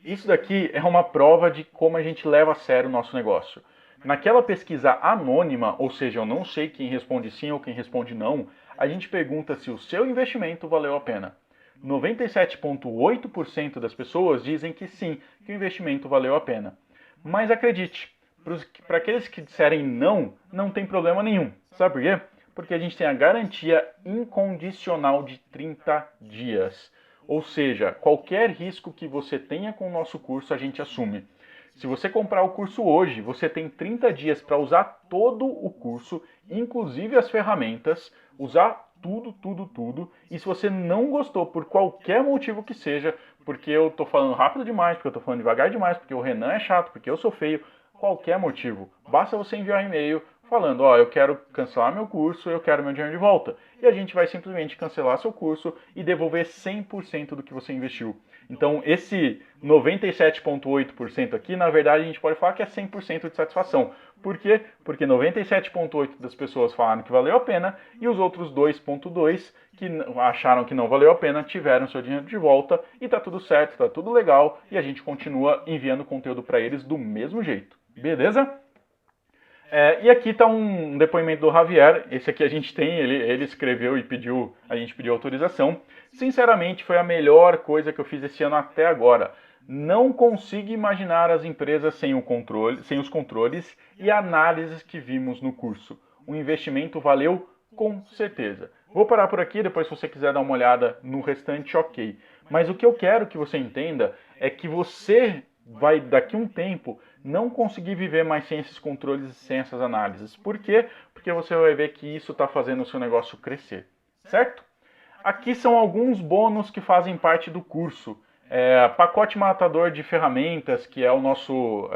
Isso daqui é uma prova de como a gente leva a sério o nosso negócio. Naquela pesquisa anônima, ou seja, eu não sei quem responde sim ou quem responde não, a gente pergunta se o seu investimento valeu a pena. 97,8% das pessoas dizem que sim, que o investimento valeu a pena. Mas acredite, para aqueles que disserem não, não tem problema nenhum. Sabe por quê? Porque a gente tem a garantia incondicional de 30 dias. Ou seja, qualquer risco que você tenha com o nosso curso, a gente assume. Se você comprar o curso hoje, você tem 30 dias para usar todo o curso, inclusive as ferramentas, usar tudo, tudo, tudo. E se você não gostou por qualquer motivo que seja, porque eu tô falando rápido demais, porque eu tô falando devagar demais, porque o Renan é chato, porque eu sou feio, qualquer motivo, basta você enviar um e-mail falando, ó, eu quero cancelar meu curso, eu quero meu dinheiro de volta. E a gente vai simplesmente cancelar seu curso e devolver 100% do que você investiu. Então, esse 97,8% aqui, na verdade, a gente pode falar que é 100% de satisfação. Por quê? Porque 97,8% das pessoas falaram que valeu a pena e os outros 2,2% que acharam que não valeu a pena tiveram seu dinheiro de volta e tá tudo certo, tá tudo legal e a gente continua enviando conteúdo para eles do mesmo jeito. Beleza? E aqui está um depoimento do Javier. Esse aqui a gente tem, ele escreveu e a gente pediu autorização. Sinceramente, foi a melhor coisa que eu fiz esse ano até agora. Não consigo imaginar as empresas sem os controles e análises que vimos no curso. O investimento valeu com certeza. Vou parar por aqui, depois se você quiser dar uma olhada no restante, ok. Mas o que eu quero que você entenda é que você vai, daqui a um tempo, não conseguir viver mais sem esses controles e sem essas análises. Por quê? Porque você vai ver que isso está fazendo o seu negócio crescer, certo? Aqui são alguns bônus que fazem parte do curso. Pacote matador de ferramentas, que é o nosso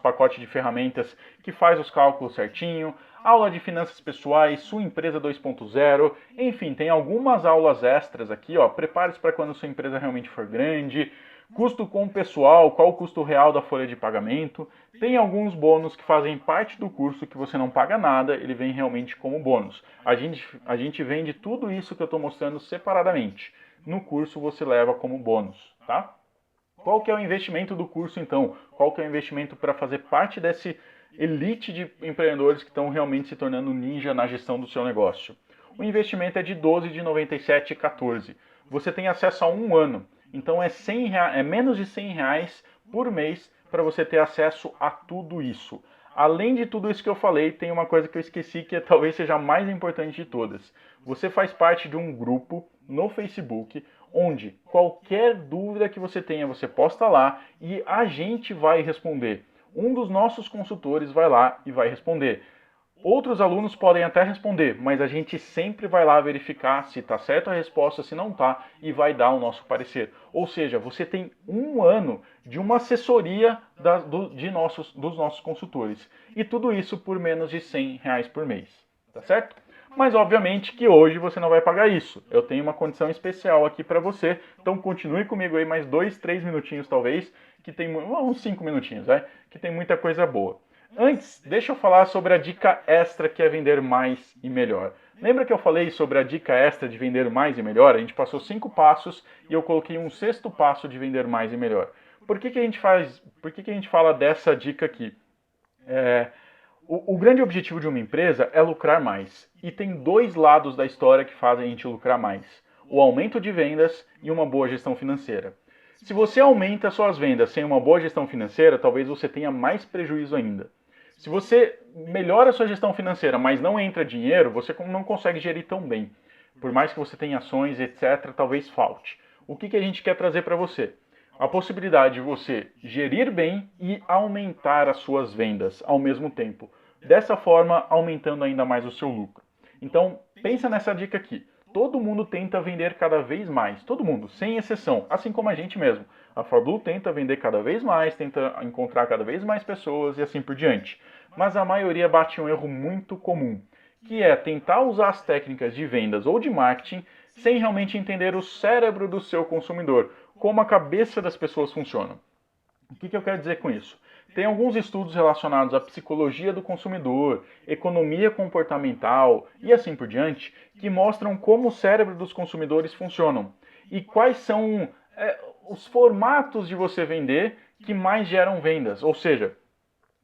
pacote de ferramentas que faz os cálculos certinho. Aula de finanças pessoais, sua empresa 2.0. Enfim, tem algumas aulas extras aqui, ó. Prepare-se para quando sua empresa realmente for grande. Custo com o pessoal, qual o custo real da folha de pagamento. Tem alguns bônus que fazem parte do curso que você não paga nada, ele vem realmente como bônus. A gente vende tudo isso que eu estou mostrando separadamente. No curso você leva como bônus, tá? Qual que é o investimento do curso então? Qual que é o investimento para fazer parte desse elite de empreendedores que estão realmente se tornando ninja na gestão do seu negócio? O investimento é de 12 de 97,14. Você tem acesso a um ano. Então é menos de R$100 por mês para você ter acesso a tudo isso. Além de tudo isso que eu falei, tem uma coisa que eu esqueci que talvez seja a mais importante de todas. Você faz parte de um grupo no Facebook onde qualquer dúvida que você tenha, você posta lá e a gente vai responder. Um dos nossos consultores vai lá e vai responder. Outros alunos podem até responder, mas a gente sempre vai lá verificar se está certa a resposta, se não está, e vai dar o nosso parecer. Ou seja, você tem um ano de uma assessoria dos nossos consultores. E tudo isso por menos de R$100 por mês. Tá certo? Mas obviamente que hoje você não vai pagar isso. Eu tenho uma condição especial aqui para você. Então continue comigo aí mais 2, 3 minutinhos talvez, que tem uns 5 minutinhos, que tem muita coisa boa. Antes, deixa eu falar sobre a dica extra que é vender mais e melhor. Lembra que eu falei sobre a dica extra de vender mais e melhor? A gente passou 5 passos e eu coloquei um 6º passo de vender mais e melhor. Por que a gente fala dessa dica aqui? O grande objetivo de uma empresa é lucrar mais. E tem 2 lados da história que fazem a gente lucrar mais. O aumento de vendas e uma boa gestão financeira. Se você aumenta suas vendas sem uma boa gestão financeira, talvez você tenha mais prejuízo ainda. Se você melhora a sua gestão financeira, mas não entra dinheiro, você não consegue gerir tão bem. Por mais que você tenha ações, etc., talvez falte. O que a gente quer trazer para você? A possibilidade de você gerir bem e aumentar as suas vendas ao mesmo tempo. Dessa forma, aumentando ainda mais o seu lucro. Então, pensa nessa dica aqui. Todo mundo tenta vender cada vez mais. Todo mundo, sem exceção. Assim como a gente mesmo. A ForBlue tenta vender cada vez mais, tenta encontrar cada vez mais pessoas e assim por diante. Mas a maioria bate um erro muito comum, que é tentar usar as técnicas de vendas ou de marketing sem realmente entender o cérebro do seu consumidor, como a cabeça das pessoas funciona. O que eu quero dizer com isso? Tem alguns estudos relacionados à psicologia do consumidor, economia comportamental e assim por diante, que mostram como o cérebro dos consumidores funcionam e quais são os formatos de você vender que mais geram vendas. Ou seja,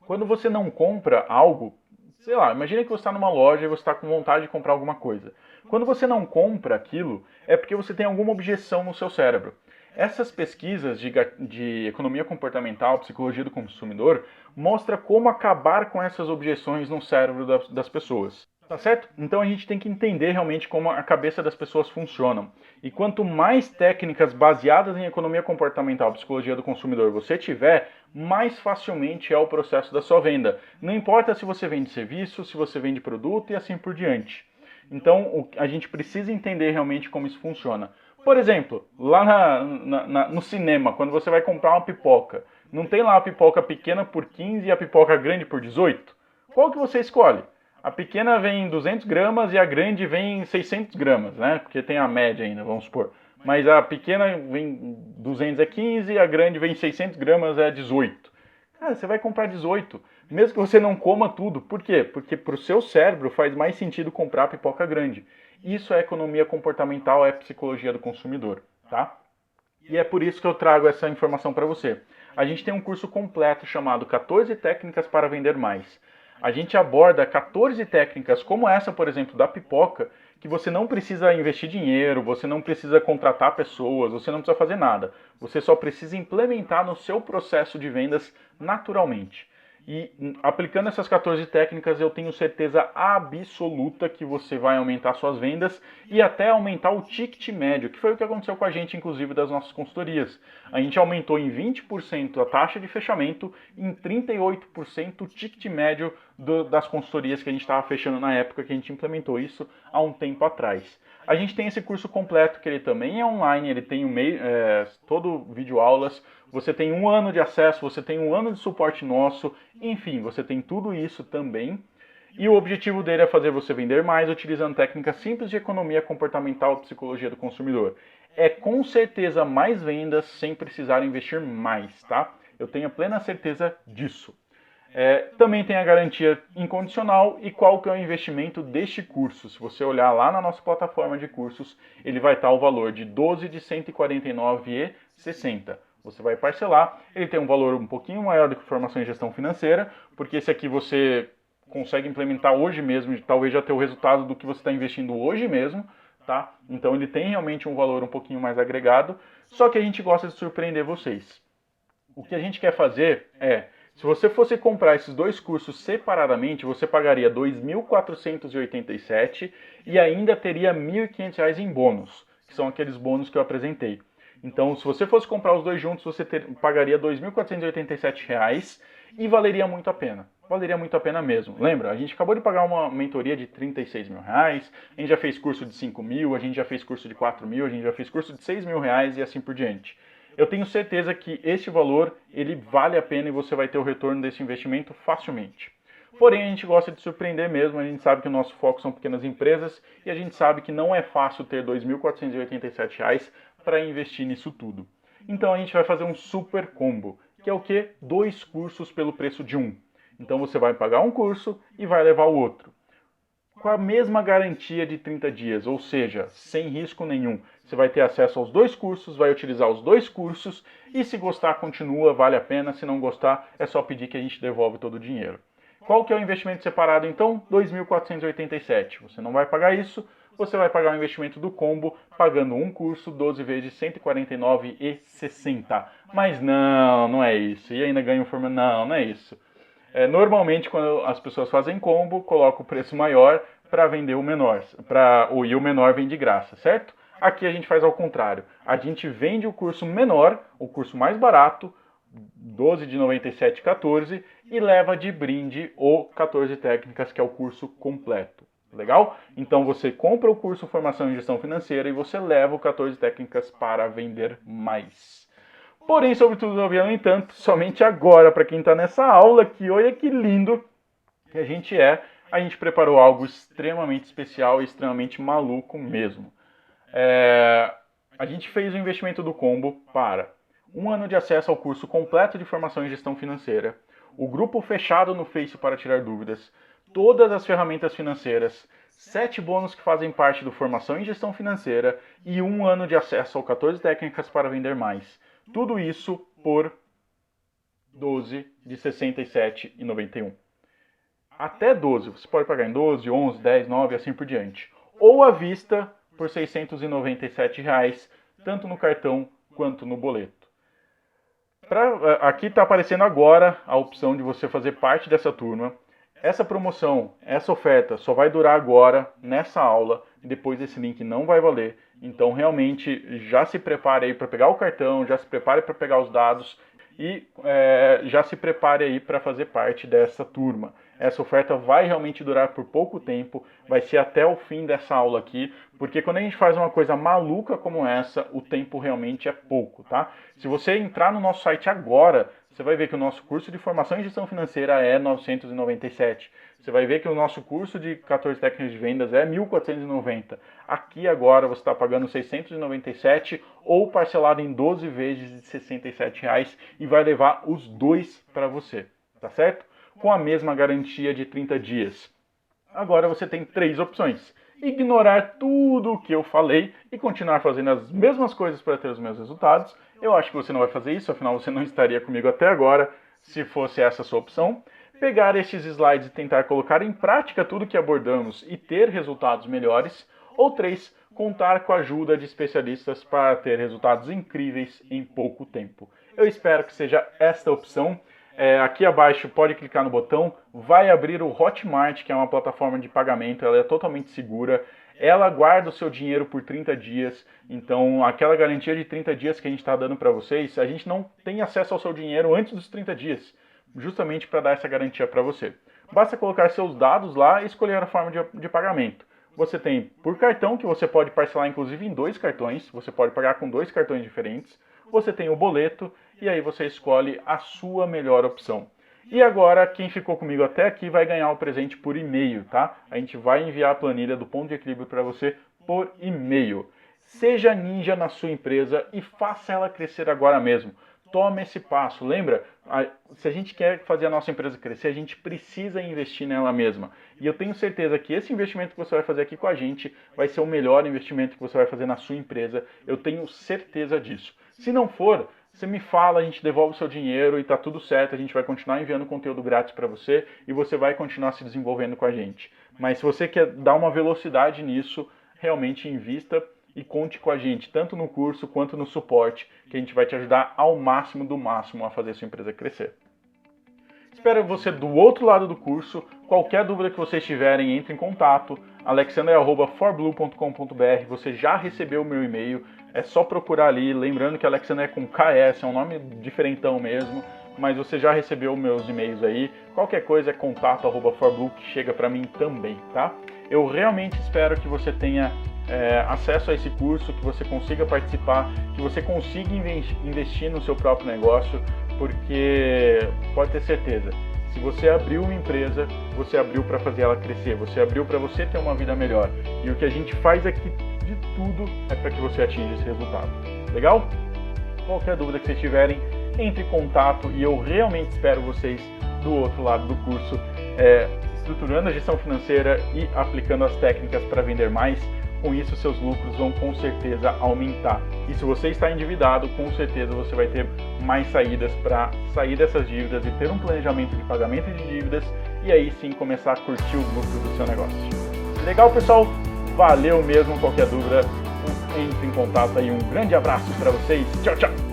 quando você não compra algo, sei lá, imagina que você está numa loja e você está com vontade de comprar alguma coisa. Quando você não compra aquilo, é porque você tem alguma objeção no seu cérebro. Essas pesquisas de economia comportamental, psicologia do consumidor, mostram como acabar com essas objeções no cérebro das pessoas. Tá certo? Então a gente tem que entender realmente como a cabeça das pessoas funcionam. E quanto mais técnicas baseadas em economia comportamental, psicologia do consumidor você tiver, mais facilmente é o processo da sua venda. Não importa se você vende serviço, se você vende produto e assim por diante. Então a gente precisa entender realmente como isso funciona. Por exemplo, lá no cinema, quando você vai comprar uma pipoca, não tem lá a pipoca pequena por 15 e a pipoca grande por 18? Qual que você escolhe? A pequena vem em 200 gramas e a grande vem em 600 gramas, né? Porque tem a média ainda, vamos supor. Mas a pequena vem 200 é 15 e a grande vem 600 gramas é 18. Cara, você vai comprar 18, mesmo que você não coma tudo. Por quê? Porque para o seu cérebro faz mais sentido comprar a pipoca grande. Isso é economia comportamental, é psicologia do consumidor, tá? E é por isso que eu trago essa informação para você. A gente tem um curso completo chamado 14 Técnicas para Vender Mais. A gente aborda 14 técnicas como essa, por exemplo, da pipoca, que você não precisa investir dinheiro, você não precisa contratar pessoas, você não precisa fazer nada. Você só precisa implementar no seu processo de vendas naturalmente. E aplicando essas 14 técnicas, eu tenho certeza absoluta que você vai aumentar suas vendas e até aumentar o ticket médio, que foi o que aconteceu com a gente, inclusive, das nossas consultorias. A gente aumentou em 20% a taxa de fechamento e em 38% o ticket médio das consultorias que a gente estava fechando na época que a gente implementou isso há um tempo atrás. A gente tem esse curso completo, que ele também é online, ele tem todo vídeo aulas, você tem 1 ano de acesso, você tem 1 ano de suporte nosso, enfim, você tem tudo isso também. E o objetivo dele é fazer você vender mais utilizando técnicas simples de economia comportamental e psicologia do consumidor. É com certeza mais vendas sem precisar investir mais, tá? Eu tenho plena certeza disso. Também tem a garantia incondicional e qual que é o investimento deste curso. Se você olhar lá na nossa plataforma de cursos, ele vai estar o valor de 12 de R$ 149,60. Você vai parcelar, ele tem um valor um pouquinho maior do que formação em gestão financeira, porque esse aqui você consegue implementar hoje mesmo, talvez já ter o resultado do que você está investindo hoje mesmo, tá? Então ele tem realmente um valor um pouquinho mais agregado, só que a gente gosta de surpreender vocês. O que a gente quer fazer se você fosse comprar esses 2 cursos separadamente, você pagaria R$ 2.487 e ainda teria R$ 1.500 em bônus, que são aqueles bônus que eu apresentei. Então, se você fosse comprar os 2 juntos, você pagaria R$ 2.487 e valeria muito a pena. Valeria muito a pena mesmo. Lembra, a gente acabou de pagar uma mentoria de R$ 36 mil, a gente já fez curso de 5 mil, a gente já fez curso de 4 mil, a gente já fez curso de 6 mil reais e assim por diante. Eu tenho certeza que este valor, ele vale a pena e você vai ter o retorno desse investimento facilmente. Porém, a gente gosta de surpreender mesmo, a gente sabe que o nosso foco são pequenas empresas e a gente sabe que não é fácil ter R$ 2.487 para investir nisso tudo. Então a gente vai fazer um super combo, que é o quê? 2 cursos pelo preço de 1. Então você vai pagar um curso e vai levar o outro. Com a mesma garantia de 30 dias, ou seja, sem risco nenhum. Você vai ter acesso aos 2 cursos, vai utilizar os 2 cursos e se gostar, continua, vale a pena. Se não gostar, é só pedir que a gente devolve todo o dinheiro. Qual que é o investimento separado então? R$ 2.487. Você não vai pagar isso, você vai pagar o investimento do combo, pagando um curso 12 vezes R$ 149,60. Mas não é isso. E ainda ganha um formato. Não é isso. Normalmente, quando as pessoas fazem combo, colocam o preço maior para vender o menor. E o menor vem de graça, certo? Aqui a gente faz ao contrário. A gente vende o curso menor, o curso mais barato, 12 de 97,14, e leva de brinde o 14 técnicas, que é o curso completo. Legal? Então você compra o curso Formação em Gestão Financeira e você leva o 14 técnicas para vender mais. Porém, sobretudo, no entanto, somente agora, para quem está nessa aula aqui, olha que lindo que a gente preparou algo extremamente especial e extremamente maluco mesmo. A gente fez o investimento do combo para 1 ano de acesso ao curso completo de formação em gestão financeira, o grupo fechado no Face para tirar dúvidas, todas as ferramentas financeiras, 7 bônus que fazem parte do Formação em Gestão Financeira e 1 ano de acesso ao 14 técnicas para vender mais. Tudo isso por 12 de R$ 67,91. Até 12, você pode pagar em 12, 11, 10, 9 e assim por diante. Ou à vista por R$ 697, tanto no cartão quanto no boleto. Aqui está aparecendo agora a opção de você fazer parte dessa turma. Essa promoção, essa oferta só vai durar agora, nessa aula, e depois esse link não vai valer. Então realmente já se prepare aí para pegar o cartão, já se prepare para pegar os dados e já se prepare aí para fazer parte dessa turma. Essa oferta vai realmente durar por pouco tempo, vai ser até o fim dessa aula aqui, porque quando a gente faz uma coisa maluca como essa, o tempo realmente é pouco, tá? Se você entrar no nosso site agora, você vai ver que o nosso curso de formação em gestão financeira é 997. Você vai ver que o nosso curso de 14 técnicas de vendas é 1.490. Aqui agora você está pagando 697 ou parcelado em 12 vezes de R$ 67 e vai levar os dois para você, tá certo? Com a mesma garantia de 30 dias. Agora você tem 3 opções. Ignorar tudo o que eu falei e continuar fazendo as mesmas coisas para ter os meus resultados. Eu acho que você não vai fazer isso, afinal você não estaria comigo até agora, se fosse essa a sua opção. Pegar estes slides e tentar colocar em prática tudo que abordamos e ter resultados melhores. Ou 3, contar com a ajuda de especialistas para ter resultados incríveis em pouco tempo. Eu espero que seja esta a opção. Aqui abaixo pode clicar no botão, vai abrir o Hotmart, que é uma plataforma de pagamento, ela é totalmente segura, ela guarda o seu dinheiro por 30 dias, então aquela garantia de 30 dias que a gente está dando para vocês, a gente não tem acesso ao seu dinheiro antes dos 30 dias, justamente para dar essa garantia para você. Basta colocar seus dados lá e escolher a forma de pagamento. Você tem por cartão, que você pode parcelar inclusive em 2 cartões, você pode pagar com 2 cartões diferentes. Você tem o boleto e aí você escolhe a sua melhor opção. E agora, quem ficou comigo até aqui vai ganhar o presente por e-mail, tá? A gente vai enviar a planilha do ponto de equilíbrio para você por e-mail. Seja ninja na sua empresa e faça ela crescer agora mesmo. Tome esse passo. Lembra, se a gente quer fazer a nossa empresa crescer, a gente precisa investir nela mesma. E eu tenho certeza que esse investimento que você vai fazer aqui com a gente vai ser o melhor investimento que você vai fazer na sua empresa. Eu tenho certeza disso. Se não for, você me fala, a gente devolve o seu dinheiro e tá tudo certo, a gente vai continuar enviando conteúdo grátis para você e você vai continuar se desenvolvendo com a gente. Mas se você quer dar uma velocidade nisso, realmente invista e conte com a gente, tanto no curso quanto no suporte, que a gente vai te ajudar ao máximo do máximo a fazer a sua empresa crescer. Espero você do outro lado do curso. Qualquer dúvida que vocês tiverem, entre em contato. alexander@forblue.com.br. Você já recebeu o meu e-mail. É só procurar ali. Lembrando que Alexander é com KS, é um nome diferentão mesmo. Mas você já recebeu meus e-mails aí. Qualquer coisa é contato@forblue, que chega para mim também, tá? Eu realmente espero que você tenha acesso a esse curso, que você consiga participar, que você consiga investir no seu próprio negócio, porque pode ter certeza, se você abriu uma empresa, você abriu para fazer ela crescer, você abriu para você ter uma vida melhor. E o que a gente faz aqui de tudo é para que você atinja esse resultado. Legal? Qualquer dúvida que vocês tiverem, entre em contato e eu realmente espero vocês do outro lado do curso, estruturando a gestão financeira e aplicando as técnicas para vender mais. Com isso, seus lucros vão com certeza aumentar. E se você está endividado, com certeza você vai ter mais saídas para sair dessas dívidas e ter um planejamento de pagamento de dívidas e aí sim começar a curtir o lucro do seu negócio. Legal, pessoal? Valeu mesmo. Qualquer dúvida, entre em contato aí. Um grande abraço para vocês. Tchau, tchau!